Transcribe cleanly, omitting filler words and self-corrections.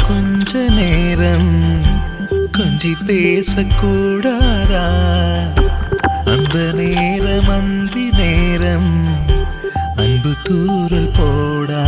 கொஞ்ச நேரம் கொஞ்சி பேசக்கூடாதா? அந்த நேரம் அந்தி நேரம் அன்பு தூரல் போடா.